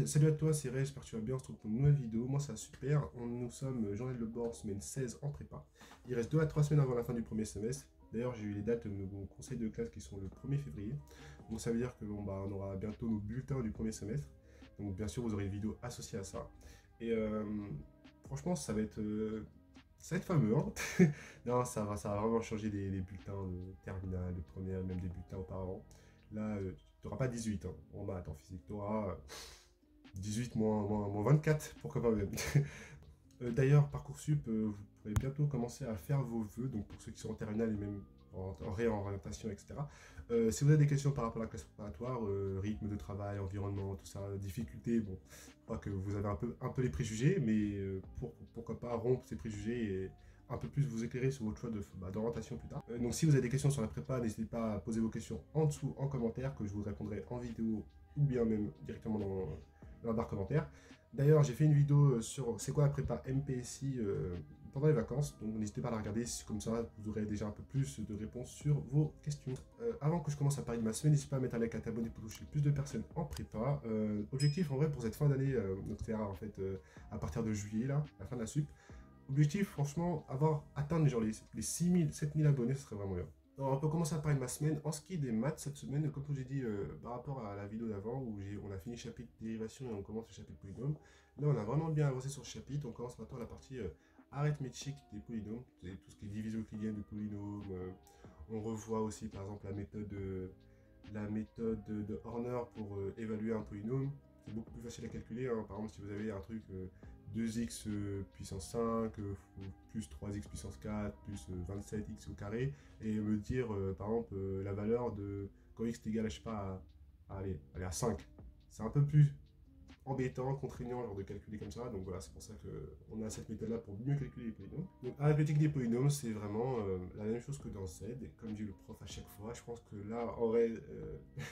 Salut à toi, c'est Ray, j'espère que tu vas bien, on se retrouve pour une nouvelle vidéo. Moi ça va super, nous sommes journée de bord, semaine 16 en prépa. Il reste 2 à 3 semaines avant la fin du premier semestre. D'ailleurs j'ai eu les dates de mon conseil de classe qui sont le 1er février. Donc ça veut dire que on aura bientôt nos bulletins du premier semestre. Donc bien sûr vous aurez une vidéo associée à ça. Et franchement ça va être fameux, hein. Non, ça va vraiment changer des bulletins de terminale, de première, même des bulletins auparavant. Là, tu n'auras pas 18 hein, en maths, en physique, tu auras 18 moins 24, pourquoi pas même. D'ailleurs, Parcoursup, vous pourrez bientôt commencer à faire vos vœux, donc pour ceux qui sont en terminale et même en réorientation, etc. Si vous avez des questions par rapport à la classe préparatoire, rythme de travail, environnement, tout ça, difficulté, bon, je crois que vous avez un peu les préjugés, mais pourquoi pas rompre ces préjugés et un peu plus vous éclairer sur votre choix d'orientation plus tard. Donc si vous avez des questions sur la prépa, n'hésitez pas à poser vos questions en dessous en commentaire, que je vous répondrai en vidéo ou bien même directement dans la barre commentaire. D'ailleurs, j'ai fait une vidéo sur c'est quoi la prépa MPSI pendant les vacances, donc n'hésitez pas à la regarder, comme ça vous aurez déjà un peu plus de réponses sur vos questions. Avant que je commence à parler de ma semaine, n'hésitez pas à mettre un like, à t'abonner pour toucher plus de personnes en prépa. Objectif en vrai pour cette fin d'année, donc c'est en fait à partir de juillet, là, la fin de la sup. Objectif, franchement, atteindre genre les 6000, 7000 abonnés, ce serait vraiment bien. Alors, on peut commencer à parler de ma semaine. En ce qui est des maths, cette semaine, comme j'ai dit par rapport à la vidéo d'avant, où on a fini le chapitre dérivation et on commence le chapitre polynôme, là on a vraiment bien avancé sur ce chapitre. On commence maintenant la partie arithmétique des polynômes, tout ce qui est division euclidienne de polynômes. On revoit aussi par exemple la méthode de Horner pour évaluer un polynôme. C'est beaucoup plus facile à calculer, hein. Par exemple, si vous avez un truc 2x puissance 5, plus 3x puissance 4, plus 27x au carré, et me dire, par exemple, la valeur de quand x est égal, je sais pas, allez, à 5. C'est un peu plus embêtant, contraignant genre de calculer comme ça, donc voilà, c'est pour ça qu'on a cette méthode là pour mieux calculer les polynômes. Donc arithmétique des polynômes, c'est vraiment la même chose que dans Z, et comme dit le prof à chaque fois, je pense que là, en vrai,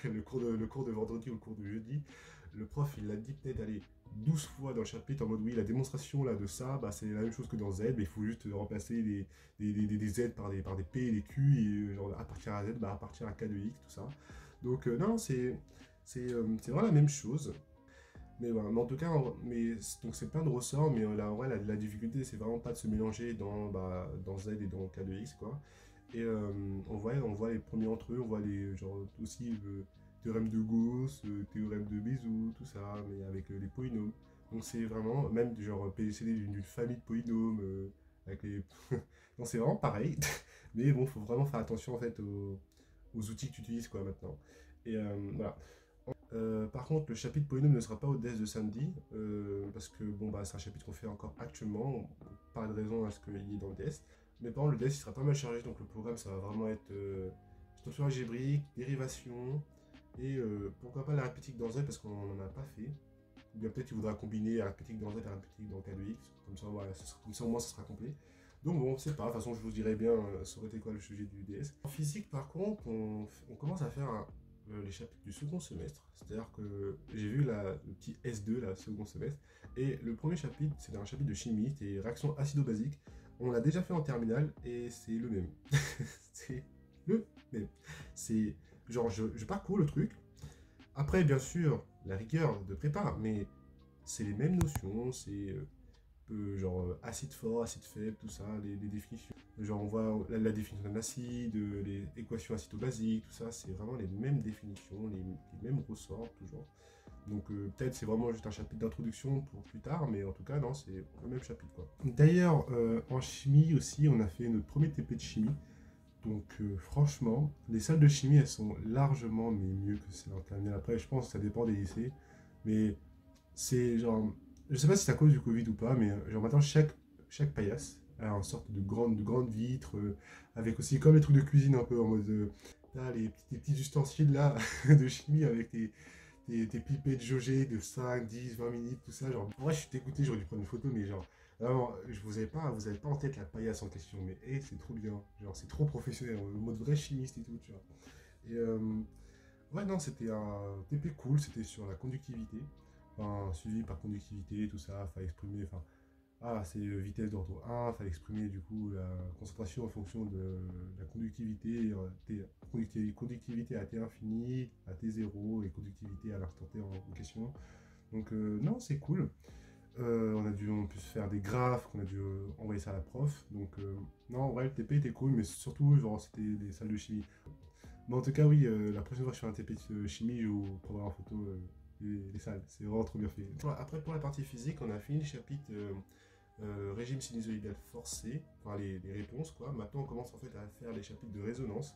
le cours de vendredi ou le cours de jeudi, le prof il l'a dit peut-être, allez, 12 fois dans le chapitre, en mode oui, la démonstration là de ça, bah, c'est la même chose que dans Z, mais il faut juste remplacer des Z par des P et des Q, et genre appartient à Z, bah, appartient à K de X, tout ça. Donc non, c'est vraiment la même chose. Mais voilà, mais en tout cas, donc c'est plein de ressorts, mais là, en vrai, la difficulté, c'est vraiment pas de se mélanger dans Z et dans K de X, quoi. Et on voit les premiers entre eux, on voit genre, aussi le théorème de Gauss, théorème de Bézout, tout ça, mais avec les polynômes. Donc c'est vraiment, même genre PDCD d'une famille de polynômes, avec les... Non, c'est vraiment pareil, mais bon, faut vraiment faire attention, en fait, aux outils que tu utilises, quoi, maintenant. Et voilà. Par contre, le chapitre polynôme ne sera pas au DES de samedi, parce que bon, bah, c'est un chapitre qu'on fait encore actuellement, pas de raison à ce qu'il y ait dans le DS. Mais par contre, le DS il sera pas mal chargé, donc le programme ça va vraiment être extension algébrique, dérivation, et pourquoi pas l'arithmétique dans Z, parce qu'on n'en a pas fait. Ou bien peut-être qu'il voudra combiner arithmétique dans Z et arithmétique dans K de X, comme ça, voilà, comme ça au moins ça sera complet. Donc bon, c'est pas, de toute façon je vous dirai bien ça aurait été quoi le sujet du DS. En physique par contre, on commence à faire les chapitres du second semestre, c'est-à-dire que j'ai vu le petit S2 là, second semestre, et le premier chapitre, c'est un chapitre de chimie, c'est réaction acido-basique. On l'a déjà fait en terminale et c'est le même. C'est le même. C'est genre, je parcours le truc. Après, bien sûr, la rigueur de prépa, mais c'est les mêmes notions, c'est genre acide fort, acide faible, tout ça, les définitions. Genre on voit la définition d'un acide, les équations acido-basiques, tout ça, c'est vraiment les mêmes définitions, les mêmes ressorts toujours. Donc peut-être c'est vraiment juste un chapitre d'introduction pour plus tard, mais en tout cas non, c'est le même chapitre quoi. D'ailleurs, en chimie aussi, on a fait notre premier TP de chimie. Donc franchement, les salles de chimie, elles sont largement mieux que celles en terminale. Après, je pense que ça dépend des lycées, mais c'est genre, je sais pas si c'est à cause du Covid ou pas, mais genre maintenant chaque paillasse a une sorte de grande vitre, avec aussi comme les trucs de cuisine un peu en mode, là, les petits ustensiles là de chimie avec tes pipettes jaugées de 5, 10, 20 minutes, tout ça. Genre, moi je suis dégoûté, j'aurais dû prendre une photo, mais genre, vraiment, vous avez pas en tête la paillasse en question, mais c'est trop bien, genre c'est trop professionnel, en mode vrai chimiste et tout, tu vois. Et ouais, non, c'était un TP cool, c'était sur la conductivité, enfin, suivi par conductivité, tout ça, fallait exprimer, enfin, c'est vitesse d'ordre 1, fallait exprimer du coup la concentration en fonction de la conductivité, conductivité à T infini, à T0 et conductivité à l'instant T en question. Donc non, c'est cool. On peut se faire des graphes, qu'on a dû envoyer ça à la prof. Donc non, en vrai, le TP était cool, mais surtout, genre, c'était des salles de chimie. Mais en tout cas, oui, la prochaine fois que je fais un TP de chimie, je vous prendrai en photo les salles. C'est vraiment trop bien fait. Après, pour la partie physique, on a fini le chapitre régime sinusoïdal forcé, enfin les réponses, quoi. Maintenant, on commence en fait à faire les chapitres de résonance.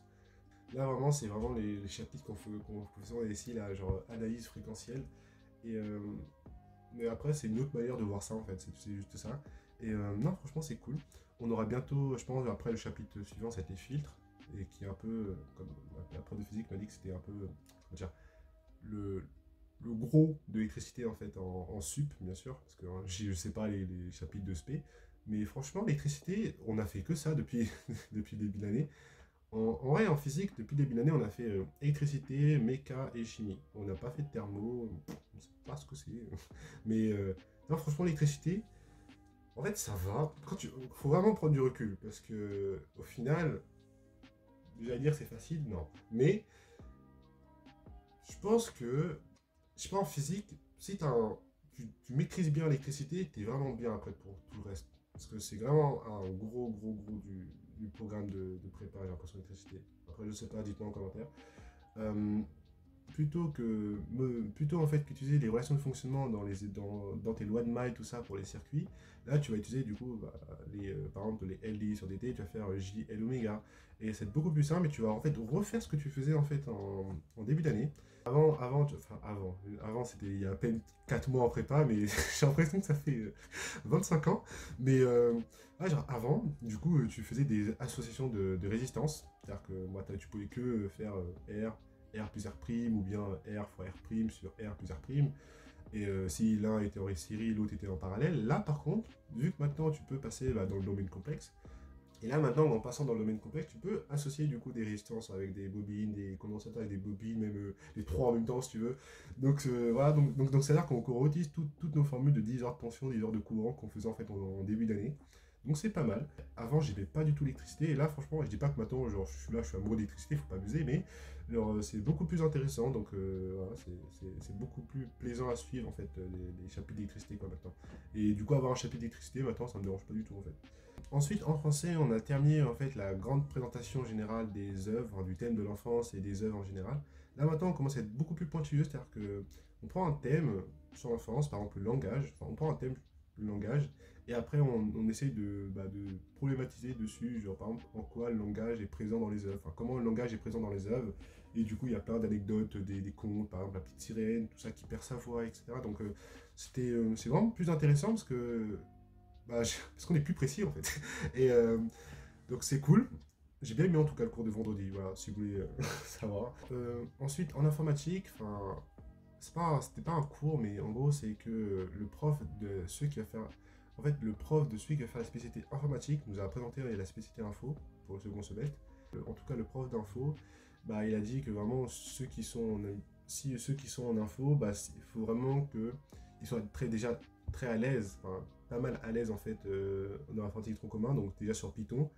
Là, vraiment, c'est vraiment les chapitres qu'on faisait ici, là, genre analyse fréquentielle. Et, mais après, c'est une autre manière de voir ça, en fait, c'est juste ça. Et non, franchement, c'est cool. On aura bientôt, je pense, après le chapitre suivant, ça va être les filtres, et qui est un peu, comme la prof de physique m'a dit que c'était un peu, comment dire, le, le gros de l'électricité, en fait, en sup, bien sûr, parce que hein, je sais pas les chapitres de SP, mais franchement, l'électricité, on a fait que ça depuis, depuis le début de l'année. En vrai, en physique, depuis le début de l'année, on a fait électricité, méca et chimie. On n'a pas fait de thermo, on ne sait pas ce que c'est. Mais non, franchement, l'électricité, en fait, ça va. Faut vraiment prendre du recul parce que au final, déjà dire c'est facile, non. Mais je pense que, je sais pas, en physique, si tu maîtrises bien l'électricité, tu es vraiment bien après pour tout le reste. Parce que c'est vraiment un gros du programme de prépa, j'ai l'impression d'électricité. Après, je sais pas, dites-moi en commentaire. Euh, plutôt en fait qu'utiliser les relations de fonctionnement dans tes lois de maille, tout ça pour les circuits, là tu vas utiliser du coup bah, par exemple les LDI sur DT, tu vas faire J, L, oméga. Et c'est beaucoup plus simple, mais tu vas en fait refaire ce que tu faisais en fait en début d'année. Avant c'était il y a à peine 4 mois en prépa, mais j'ai l'impression que ça fait 25 ans. Mais ouais, genre avant, du coup, tu faisais des associations de résistance. C'est-à-dire que moi, tu pouvais que faire R plus R' ou bien R fois R' sur R plus R'. Et si l'un était en série, l'autre était en parallèle. Là, par contre, vu que maintenant tu peux passer bah, dans le domaine complexe, et là maintenant, en passant dans le domaine complexe, tu peux associer du coup des résistances avec des bobines, des condensateurs avec des bobines, même les trois en même temps si tu veux. Donc voilà, donc c'est-à-dire qu'on réutilise toutes nos formules de 10 heures de tension, 10 heures de courant qu'on faisait en fait en début d'année. Donc c'est pas mal. Avant, j'aimais pas du tout l'électricité, et là franchement, je dis pas que maintenant, genre, je suis amoureux d'électricité, faut pas abuser, mais genre, c'est beaucoup plus intéressant, donc voilà, c'est beaucoup plus plaisant à suivre en fait les chapitres d'électricité quoi maintenant. Et du coup, avoir un chapitre d'électricité maintenant, ça me dérange pas du tout en fait. Ensuite, en français, on a terminé en fait la grande présentation générale des œuvres, du thème de l'enfance et des œuvres en général. Là maintenant, on commence à être beaucoup plus pointilleux, c'est-à-dire que on prend un thème sur l'enfance, par exemple le langage, enfin, on prend un thème, le langage, et après on essaye de problématiser dessus, genre par exemple en quoi le langage est présent dans les œuvres, enfin, comment le langage est présent dans les œuvres, et du coup il y a plein d'anecdotes, des contes, par exemple la petite sirène, tout ça qui perd sa voix, etc. Donc c'est vraiment plus intéressant parce que parce qu'on est plus précis en fait. Et donc c'est cool. J'ai bien aimé en tout cas le cours de vendredi, voilà, si vous voulez savoir. Ensuite, en informatique, enfin, c'était pas un cours, mais en gros, c'est que le prof de ceux qui va faire. En fait, le prof de celui qui va faire la spécialité informatique nous a présenté la spécialité info pour le second semestre. En tout cas, le prof d'info, bah, il a dit que vraiment ceux qui sont en info, bah, il faut vraiment qu'ils soient déjà très à l'aise, enfin, pas mal à l'aise en fait dans l'informatique tronc commun, donc déjà sur Python,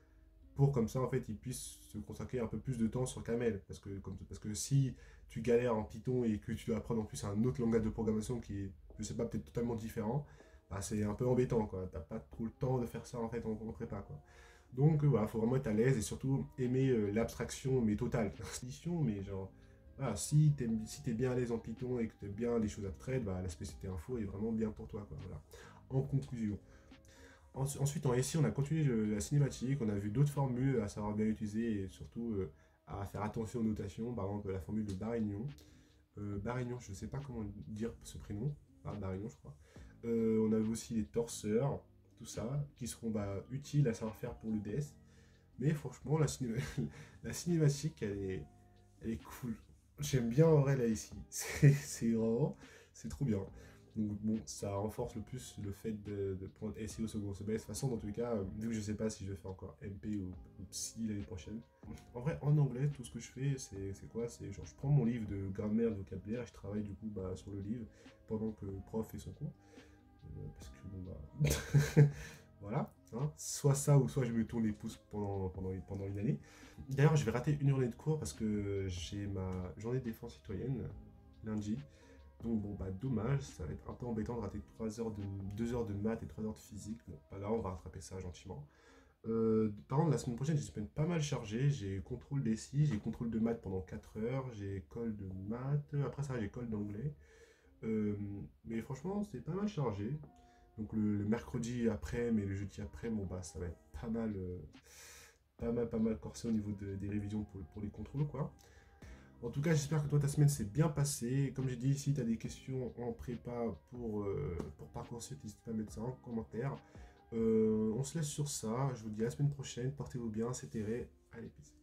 pour comme ça en fait ils puissent se consacrer un peu plus de temps sur Camel, parce que si tu galères en Python et que tu dois apprendre en plus un autre langage de programmation qui est, je sais pas, peut-être totalement différent, bah, c'est un peu embêtant quoi, t'as pas trop le temps de faire ça en fait en prépa quoi. Donc voilà, faut vraiment être à l'aise et surtout aimer l'abstraction mais totale. Mais genre, voilà, si t'es bien à l'aise en Python et que t'aimes bien les choses abstraites, bah, la spécialité info est vraiment bien pour toi quoi. Voilà. En conclusion. Ensuite, en SI, on a continué la cinématique, on a vu d'autres formules à savoir bien utiliser et surtout à faire attention aux notations, par exemple la formule de Barignon. Barignon, je ne sais pas comment dire ce prénom, Barignon, je crois. On avait aussi les torseurs, tout ça, qui seront utiles à savoir faire pour le DS. Mais franchement, la cinématique, elle est cool. J'aime bien en vrai là ici. C'est vraiment, c'est trop bien. Donc bon, ça renforce le plus le fait de prendre SI au second semestre. De toute façon, dans tous les cas, vu que je sais pas si je vais faire encore MP ou Psy l'année prochaine. En vrai, en anglais, tout ce que je fais, c'est quoi? C'est genre, je prends mon livre de grammaire, de vocabulaire, et je travaille du coup sur le livre pendant que le prof fait son cours. Parce que bon, voilà. Hein. Soit ça, ou soit je me tourne les pouces pendant une année. D'ailleurs, je vais rater une journée de cours parce que j'ai ma journée de défense citoyenne lundi. Donc bon, bah dommage, ça va être un peu embêtant de rater 2 heures de maths et 3 heures de physique. Bon, pas grave, on va rattraper ça gentiment. Par contre, la semaine prochaine, j'ai une semaine pas mal chargée. J'ai contrôle des scies, j'ai contrôle de maths pendant 4 heures, j'ai colle de maths, après ça, j'ai colle d'anglais. Euh, mais franchement, c'est pas mal chargé. Donc le mercredi après, mais le jeudi après, bon bah ça va être pas mal corsé au niveau des révisions pour les contrôles, quoi. En tout cas, j'espère que toi, ta semaine s'est bien passée. Comme j'ai dit, si tu as des questions en prépa pour Parcoursup, n'hésite pas à mettre ça en commentaire. On se laisse sur ça. Je vous dis à la semaine prochaine. Portez-vous bien. C'était Ray. Allez, peace.